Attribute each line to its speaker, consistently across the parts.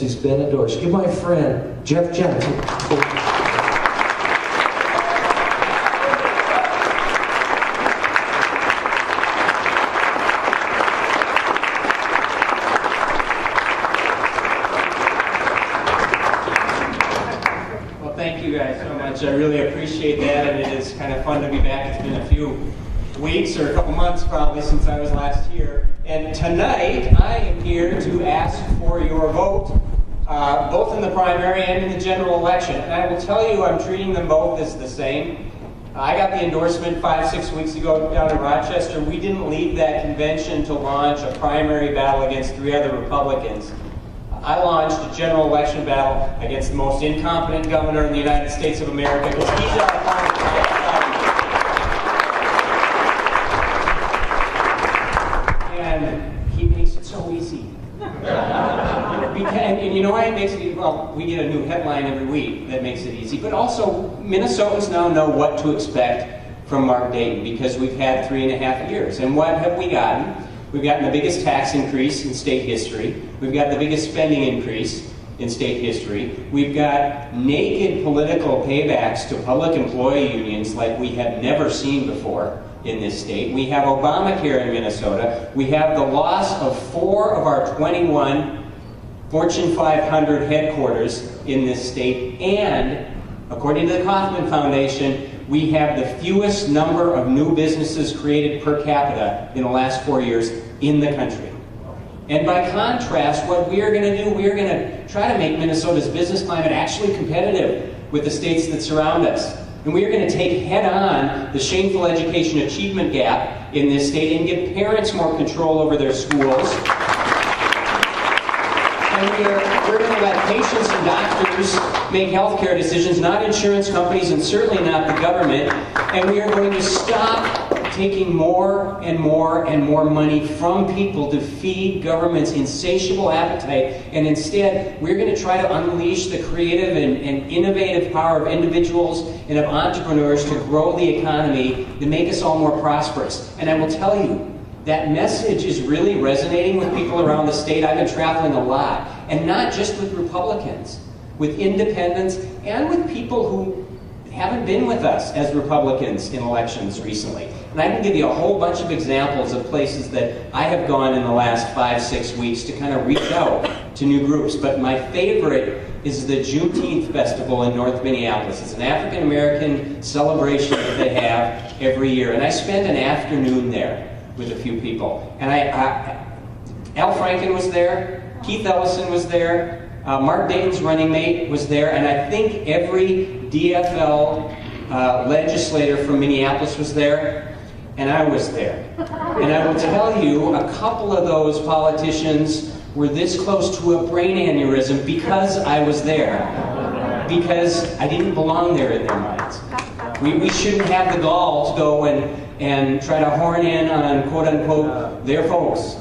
Speaker 1: He's been endorsed. Give my friend Jeff Jackson.
Speaker 2: Well, thank you guys so much. I really appreciate that, and it is kind of fun to be back. It's been a few weeks or a couple months probably since I was last here. And tonight I am here to ask for your vote, both in the primary and in the general election. And I will tell you, I'm treating them both as the same. I got the endorsement 5-6 weeks ago down in Rochester. We didn't leave that convention to launch a primary battle against 3 other Republicans. I launched a general election battle against the most incompetent governor in the United States of America, because he's our opponent. And he makes it so easy. And you know why it makes it easy? Well, we get a new headline every week that makes it easy, but also Minnesotans now know what to expect from Mark Dayton, because we've had 3.5 years. And what have we gotten? We've gotten the biggest tax increase in state history. We've got the biggest spending increase in state history. We've got naked political paybacks to public employee unions like we have never seen before in this state. We have Obamacare in Minnesota. We have the loss of 4 of our 21 Fortune 500 headquarters in this state, and according to the Kauffman Foundation, we have the fewest number of new businesses created per capita in the last 4 years in the country. And by contrast, what we are going to do, we are going to try to make Minnesota's business climate actually competitive with the states that surround us. And we are going to take head-on the shameful education achievement gap in this state and give parents more control over their schools. And we're going to let patients and doctors make healthcare decisions, not insurance companies and certainly not the government. And we are going to stop taking more and more and more money from people to feed government's insatiable appetite. And instead, we're going to try to unleash the creative and innovative power of individuals and of entrepreneurs to grow the economy, to make us all more prosperous. And I will tell you, that message is really resonating with people around the state. I've been traveling a lot, and not just with Republicans, with independents, and with people who haven't been with us as Republicans in elections recently. And I can give you a whole bunch of examples of places that I have gone in the last 5-6 weeks to kind of reach out to new groups. But my favorite is the Juneteenth Festival in North Minneapolis. It's an African-American celebration that they have every year. And I spent an afternoon there with a few people. And Al Franken was there, Keith Ellison was there, Mark Dayton's running mate was there, and I think every DFL legislator from Minneapolis was there, and I was there. And I will tell you, a couple of those politicians were this close to a brain aneurysm because I was there. Because I didn't belong there in their minds. We shouldn't have the gall to go and try to horn in on quote-unquote their folks.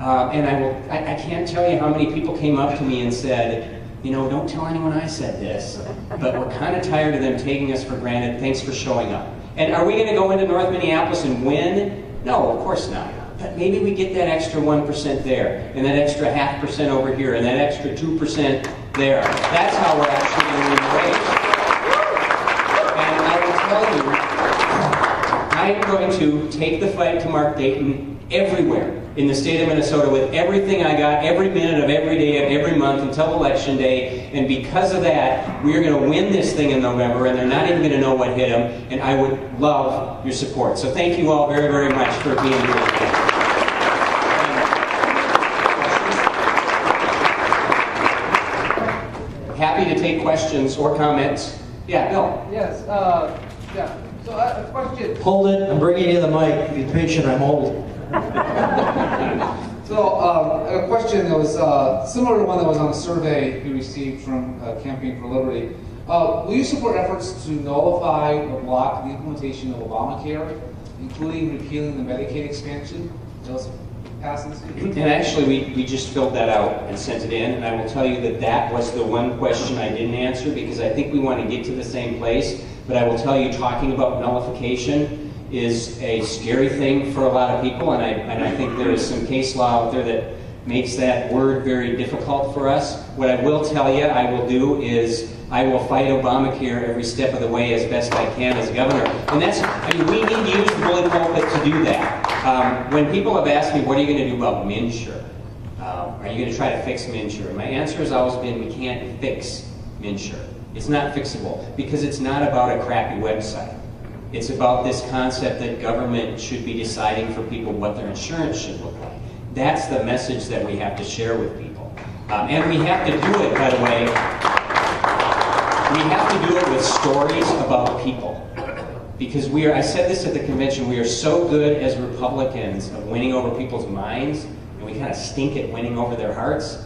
Speaker 2: And I can't tell you how many people came up to me and said, you know, don't tell anyone I said this, but we're kind of tired of them taking us for granted. Thanks for showing up. And are we going to go into North Minneapolis and win? No, of course not. But maybe we get that extra 1% there, and that extra 0.5% over here, and that extra 2% there. That's how we're actually going to win the race. And I will tell you, I am going to take the fight to Mark Dayton everywhere in the state of Minnesota with everything I got, every minute of every day of every month until Election Day. And because of that, we are going to win this thing in November, and they're not even going to know what hit them. And I would love your support. So thank you all very, very much for being here today. Happy to take questions or comments. Yeah, Bill.
Speaker 3: Yes, yeah. So a question.
Speaker 1: Hold it, I'm bringing you the mic. Be patient, I'm old.
Speaker 3: So a question that was similar to one that was on a survey you received from Campaign for Liberty. Will you support efforts to nullify or block the implementation of Obamacare, including repealing the Medicaid expansion that was passed this year?
Speaker 2: And actually, we just filled that out and sent it in, and I will tell you that that was the one question I didn't answer, because I think we want to get to the same place. But I will tell you, talking about nullification is a scary thing for a lot of people, and I think there is some case law out there that makes that word very difficult for us. What I will tell you I will do is I will fight Obamacare every step of the way as best I can as governor. And that's, I mean, we need to use the bully pulpit to do that. When people have asked me, what are you going to do about MNsure? Are you going to try to fix MNsure? My answer has always been, we can't fix MNsure. It's not fixable because it's not about a crappy website. It's about this concept that government should be deciding for people what their insurance should look like. That's the message that we have to share with people. And we have to do it, by the way, we have to do it with stories about people. Because we are, I said this at the convention, we are so good as Republicans of winning over people's minds, and we kind of stink at winning over their hearts.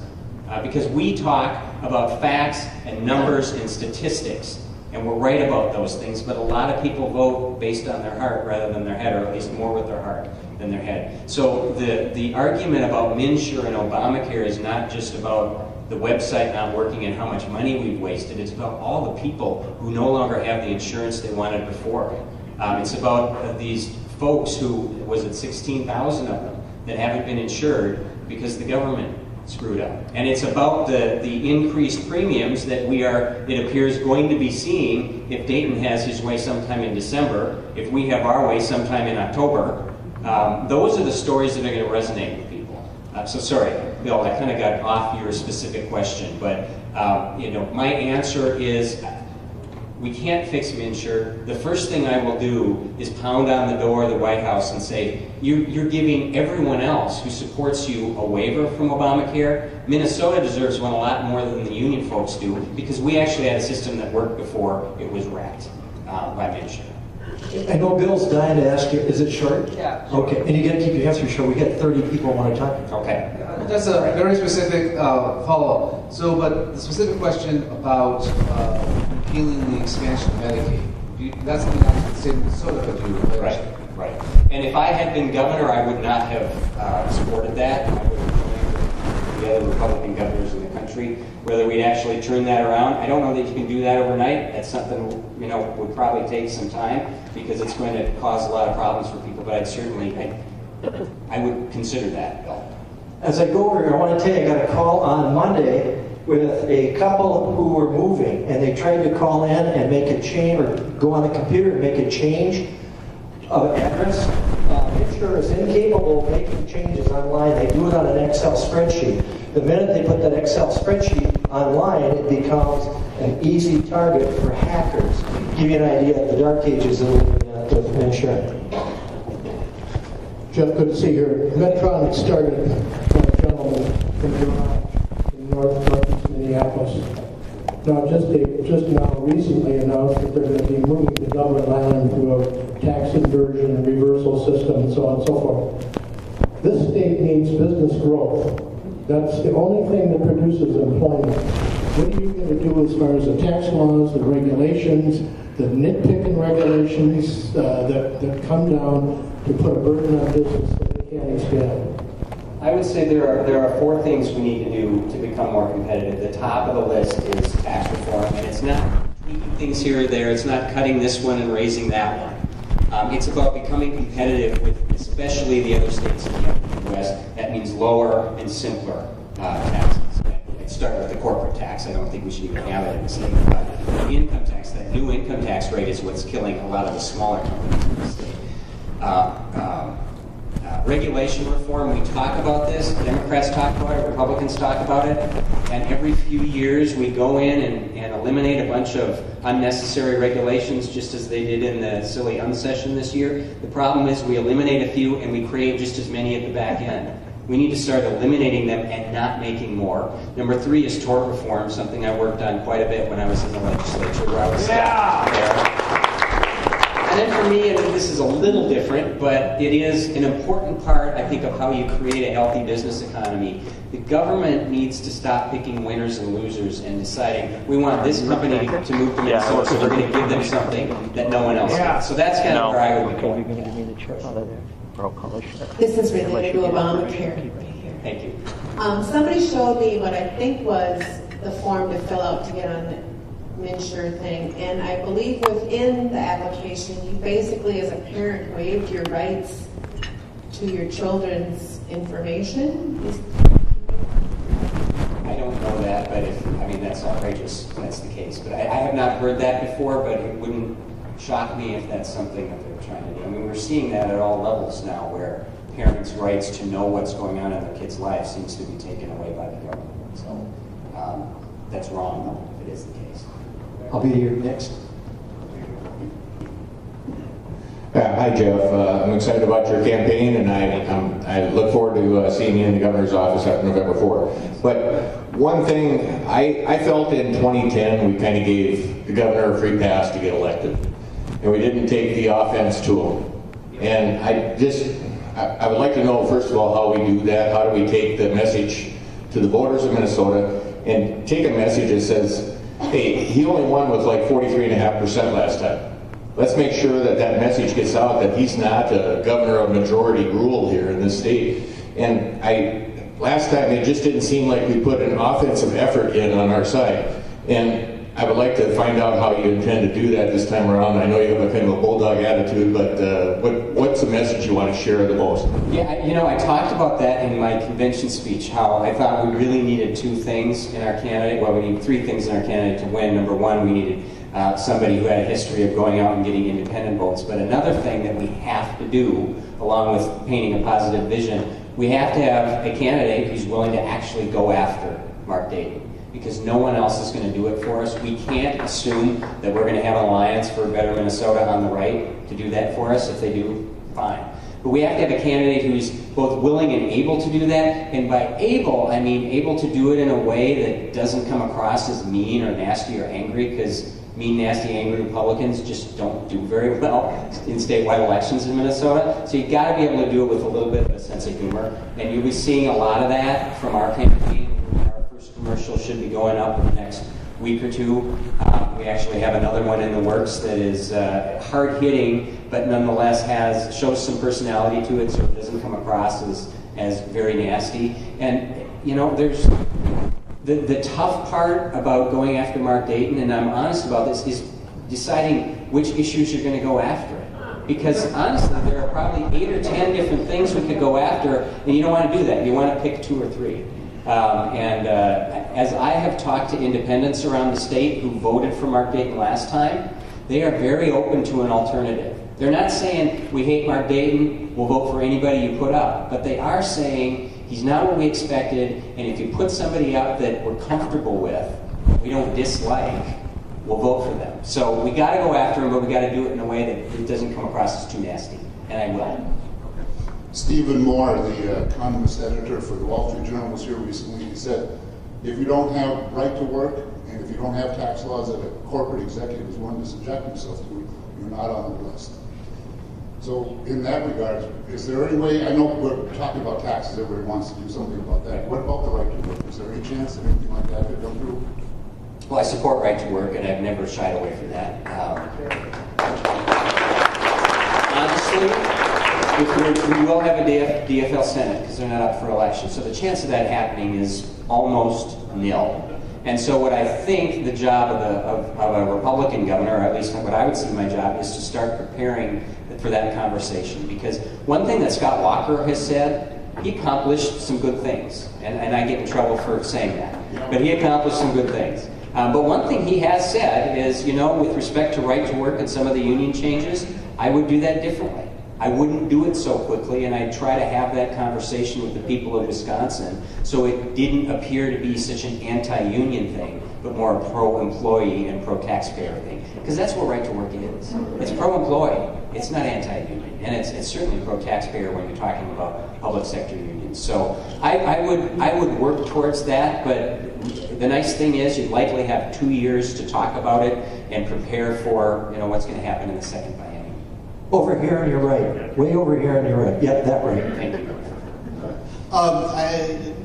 Speaker 2: Because we talk about facts and numbers and statistics, and we're right about those things, but a lot of people vote based on their heart rather than their head, or at least more with their heart than their head. So the argument about MNsure and Obamacare is not just about the website not working and how much money we've wasted. It's about all the people who no longer have the insurance they wanted before. It's about these folks who, was it 16,000 of them, that haven't been insured because the government screwed up. And it's about the increased premiums that we are, it appears, going to be seeing if Dayton has his way sometime in December, if we have our way sometime in October. Those are the stories that are going to resonate with people. So sorry, Bill, I kind of got off your specific question, but you know, my answer is we can't fix MNsure. The first thing I will do is pound on the door of the White House and say, you're giving everyone else who supports you a waiver from Obamacare. Minnesota deserves one a lot more than the union folks do, because we actually had a system that worked before it was wrecked by MNsure.
Speaker 1: I know Bill's dying to ask you, is it short?
Speaker 3: Yeah.
Speaker 1: Okay, and you got to keep your answer short. We got 30 people want to talk.
Speaker 2: Okay.
Speaker 3: Just a very specific follow-up. So, but the specific question about repealing the expansion of Medicaid, that's something that the state of Minnesota could do.
Speaker 2: Right, right. And if I had been governor, I would not have supported that. I would have joined the other Republican governors in the country, whether we'd actually turn that around. I don't know that you can do that overnight. That's something, you know, would probably take some time because it's going to cause a lot of problems for people, but I'd certainly, I would consider that, Bill.
Speaker 1: As I go over here, I want to tell you, I got a call on Monday with a couple who were moving, and they tried to call in and make a change, or go on the computer and make a change of address. MNsure is incapable of making changes online. They do it on an Excel spreadsheet. The minute they put that Excel spreadsheet online, it becomes an easy target for hackers. Give you an idea of the dark ages of with MNsure.
Speaker 4: Jeff, good to see you here. Medtronic started by a gentleman from Vermont in northeast Minneapolis. Now, just now recently announced that they're going to be moving to Dublin Island through a tax inversion and reversal system and so on and so forth. This state needs business growth. That's the only thing that produces employment. What are you going to do as far as the tax laws, the regulations, the nitpicking regulations that come down to put a burden on business that they can't expand?
Speaker 2: I would say there are four things we need to do to become more competitive. The top of the list is tax reform, and it's not tweaking things here or there. It's not cutting this one and raising that one. It's about becoming competitive with especially the other states in the U.S. That means lower and simpler taxes. I'd start with the corporate tax. I don't think we should even have it in the state. The income tax, that new income tax rate is what's killing a lot of the smaller companies in the state. Regulation reform, we talk about this, Democrats talk about it, Republicans talk about it, and every few years we go in and eliminate a bunch of unnecessary regulations, just as they did in the silly session this year. The problem is we eliminate a few and we create just as many at the back end. We need to start eliminating them and not making more. Number 3 is tort reform, something I worked on quite a bit when I was in the legislature, where I was there. And then for me, and this is a little different, but it is an important part, I think, of how you create a healthy business economy. The government needs to stop picking winners and losers and deciding, we want this company to move to Minnesota, so we're going to give them something that no one else gets. So that's kind of where I would be going.
Speaker 5: This is related to Obamacare right here.
Speaker 2: Thank you.
Speaker 5: Somebody showed me what I think was the form to fill out to get on the MNsure thing, and I believe within the application, you basically, as a parent, waived your rights to your children's information.
Speaker 2: that, but that's outrageous if that's the case. But I have not heard that before, but it wouldn't shock me if that's something that they're trying to do. I mean, we're seeing that at all levels now, where parents' rights to know what's going on in their kids' lives seems to be taken away by the government. So that's wrong, though, if it is the case.
Speaker 1: I'll be here next.
Speaker 6: Hi, Jeff. I'm excited about your campaign, and I look forward to seeing you in the governor's office after November 4th. But one thing, I felt in 2010 we kind of gave the governor a free pass to get elected, and we didn't take the offense to him. And I would like to know, first of all, how we do that. How do we take the message to the voters of Minnesota and take a message that says, hey, he only won with like 43.5% last time. Let's make sure that that message gets out that he's not a governor of majority rule here in this state. And last time it just didn't seem like we put an offensive effort in on our side. And I would like to find out how you intend to do that this time around. I know you have a kind of a bulldog attitude, but what's the message you want to share the most?
Speaker 2: Yeah, I talked about that in my convention speech, how I thought we really needed two things in our candidate. Well, we need three things in our candidate to win. Number one, we needed somebody who had a history of going out and getting independent votes. But another thing that we have to do, along with painting a positive vision, we have to have a candidate who's willing to actually go after Mark Dayton, because no one else is going to do it for us. We can't assume that we're going to have an alliance for a better Minnesota on the right to do that for us. If they do, fine. But we have to have a candidate who's both willing and able to do that. And by able, I mean able to do it in a way that doesn't come across as mean or nasty or angry, because mean, nasty, angry Republicans just don't do very well in statewide elections in Minnesota. So you've got to be able to do it with a little bit of a sense of humor. And you'll be seeing a lot of that from our campaign. Our first commercial should be going up in the next week or two. We actually have another one in the works that is hard-hitting, but nonetheless shows some personality to it, so it doesn't come across as very nasty. And, there's the tough part about going after Mark Dayton, and I'm honest about this, is deciding which issues you're going to go after. Because honestly, there are probably 8 or 10 different things we could go after, and you don't want to do that. You want to pick 2 or 3. As I have talked to independents around the state who voted for Mark Dayton last time, they are very open to an alternative. They're not saying, we hate Mark Dayton, we'll vote for anybody you put up. But they are saying, he's not what we expected, and if you put somebody up that we're comfortable with, we don't dislike, we'll vote for them. So we got to go after him, but we got to do it in a way that it doesn't come across as too nasty, and I will.
Speaker 7: Stephen Moore, the economist editor for the Wall Street Journal, was here recently. He said, if you don't have right to work, and if you don't have tax laws that a corporate executive is willing to subject himself to, you're not on the list. So in that regard, is there any way, I know we're talking about taxes, everybody wants to do something about that. What about the right to work? Is there any chance that anything like that could come through?
Speaker 2: Well, I support right to work, and I've never shied away from that. Honestly, we will have a DFL Senate because they're not up for election. So the chance of that happening is almost nil. And so what I think the job of a Republican governor, or at least what I would see my job, is to start preparing for that conversation. Because one thing that Scott Walker has said, he accomplished some good things. And I get in trouble for saying that. But he accomplished some good things. But one thing he has said is, with respect to right to work and some of the union changes, I would do that differently. I wouldn't do it so quickly, and I'd try to have that conversation with the people of Wisconsin so it didn't appear to be such an anti-union thing, but more a pro-employee and pro-taxpayer thing. Because that's what right to work is. It's pro-employee. It's not anti-union. And it's certainly pro-taxpayer when you're talking about public sector unions. So I would work towards that, but the nice thing is you'd likely have 2 years to talk about it and prepare for what's going to happen in the second biennium.
Speaker 1: Over here on your right. Way over here on your right. Yep, that right.
Speaker 2: Thank you.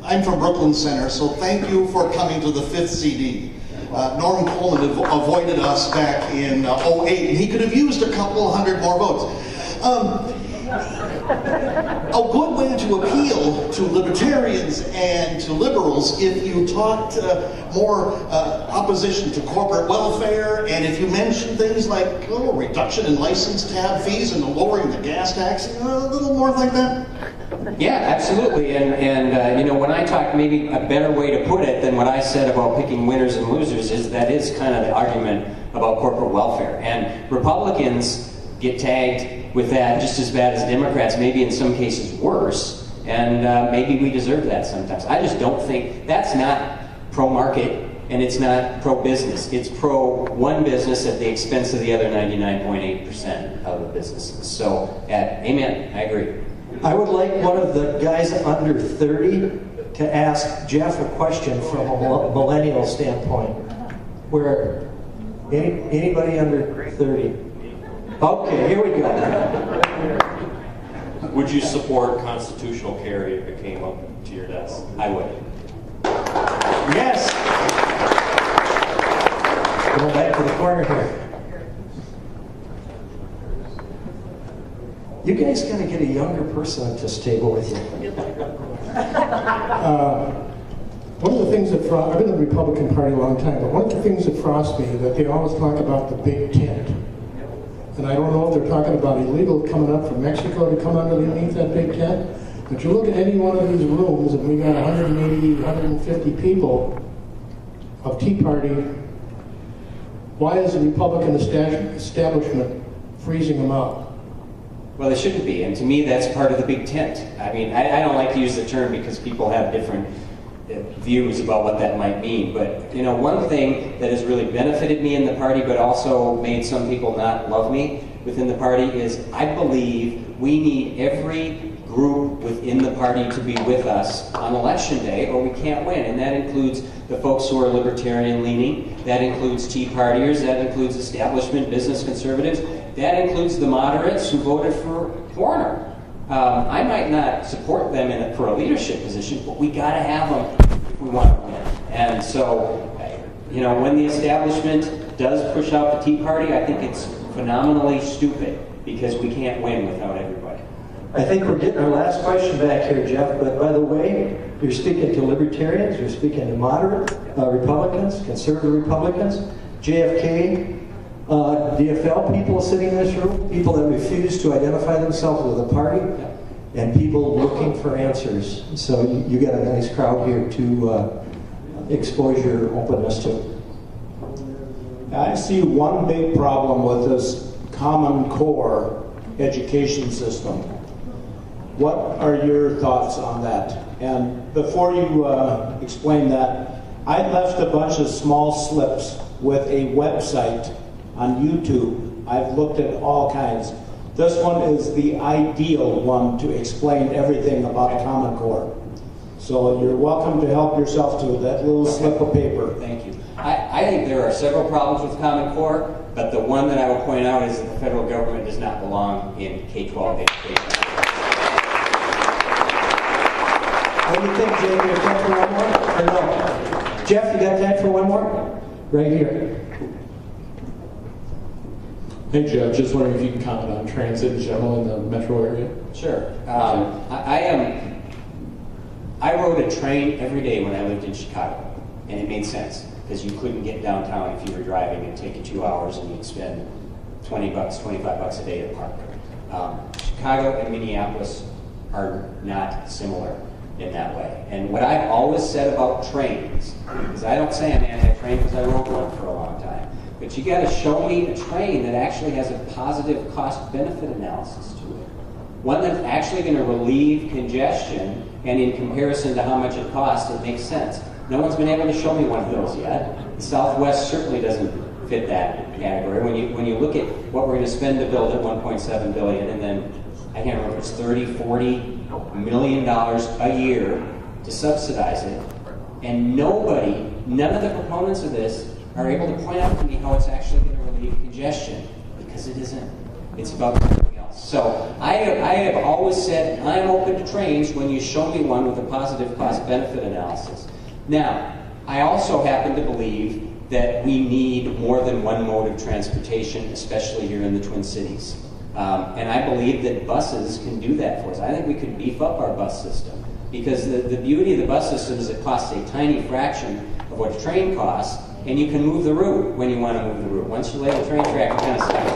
Speaker 8: I'm from Brooklyn Center, so thank you for coming to the 5th CD. Norm Coleman avoided us back in 2008, and he could have used a couple hundred more votes. A good way to appeal to libertarians and to liberals, if you talked more opposition to corporate welfare, and if you mentioned things like reduction in license tab fees and lowering the gas tax, a little more like that.
Speaker 2: Yeah, absolutely. And you know, when I talk, maybe a better way to put it than what I said about picking winners and losers is that is kind of the argument about corporate welfare. And Republicans get tagged with that just as bad as Democrats, maybe in some cases worse. And maybe we deserve that sometimes. I just don't think that's not pro-market. And it's not pro-business. It's pro-one business at the expense of the other 99.8% of the businesses. So, amen, I agree.
Speaker 1: I would like one of the guys under 30 to ask Jeff a question from a millennial standpoint. Where anybody under 30? Okay, here we go.
Speaker 9: Would you support constitutional carry if it came up to your desk?
Speaker 2: I would.
Speaker 1: Yes. Going back to the corner here. You guys got to get a younger person at this table with you.
Speaker 4: One of the things that I've been in the Republican Party a long time, but one of the things that frosts me is that they always talk about the big tent. And I don't know if they're talking about illegal coming up from Mexico to come underneath that big tent. But you look at any one of these rooms, and we got 180, 150 people of Tea Party. Why is the Republican establishment freezing them out?
Speaker 2: Well, they shouldn't be, and to me that's part of the big tent. I mean, I don't like to use the term because people have different views about what that might mean, but you know, one thing that has really benefited me in the party but also made some people not love me within the party is I believe we need every group within the party to be with us on election day or we can't win, and that includes the folks who are libertarian leaning, that includes Tea Partiers, that includes establishment business conservatives, that includes the moderates who voted for Warner. I might not support them for a leadership position, but we got to have them if we want to win. And so, you know, when the establishment does push out the Tea Party, I think it's phenomenally stupid because we can't win without everybody.
Speaker 1: I think we're getting our last question back here, Jeff, but by the way, you're speaking to libertarians, you're speaking to moderate Republicans, conservative Republicans, JFK, DFL people sitting in this room, people that refuse to identify themselves with a party, and people looking for answers. So you got a nice crowd here to expose your openness to.
Speaker 10: I see one big problem with this Common Core education system. What are your thoughts on that? And before you explain that, I left a bunch of small slips with a website on YouTube. I've looked at all kinds. This one is the ideal one to explain everything about Common Core. So you're welcome to help yourself to that little slip of paper.
Speaker 2: Thank you. I think there are several problems with Common Core, but the one that I will point out is that the federal government does not belong in K-12 education.
Speaker 1: What do you think, Jay? You got time for one more? Or no? Jeff, you got time for one more? Right here.
Speaker 11: Hey Jeff, just wondering if you can comment on transit in general in the metro area?
Speaker 2: Sure. I rode a train every day when I lived in Chicago, and it made sense because you couldn't get downtown if you were driving. It'd take you 2 hours and you'd spend $20, $25 a day to park. Chicago and Minneapolis are not similar in that way. And what I've always said about trains, is I don't say I'm anti-train because I rode one for a long time, but you got to show me a train that actually has a positive cost-benefit analysis to it. One that's actually going to relieve congestion, and in comparison to how much it costs, it makes sense. No one's been able to show me one of those yet. The Southwest certainly doesn't fit that category. When you look at what we're going to spend to build at $1.7 billion, and then I can't remember if it's $30-40 million a year to subsidize it, and none of the proponents of this are able to point out to me how it's actually going to relieve congestion, because it isn't. It's about something else. So I have always said I'm open to trains when you show me one with a positive cost-benefit analysis. Now, I also happen to believe that we need more than one mode of transportation, especially here in the Twin Cities. And I believe that buses can do that for us. I think we could beef up our bus system, because the beauty of the bus system is it costs a tiny fraction of what a train costs, and you can move the route when you want to move the route. Once you lay the train track, you kind of stop.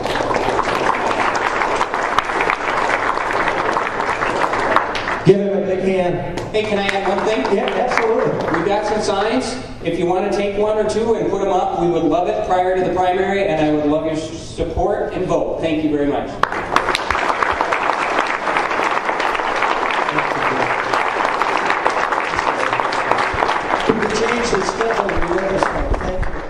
Speaker 1: Give him a big hand.
Speaker 2: Hey, can I add one thing?
Speaker 1: Yeah, absolutely.
Speaker 2: We've got some signs. If you want to take one or two and put them up, we would love it prior to the primary, and I would love your support and vote. Thank you very much.
Speaker 1: To change the schedule, we let us know. Thank you.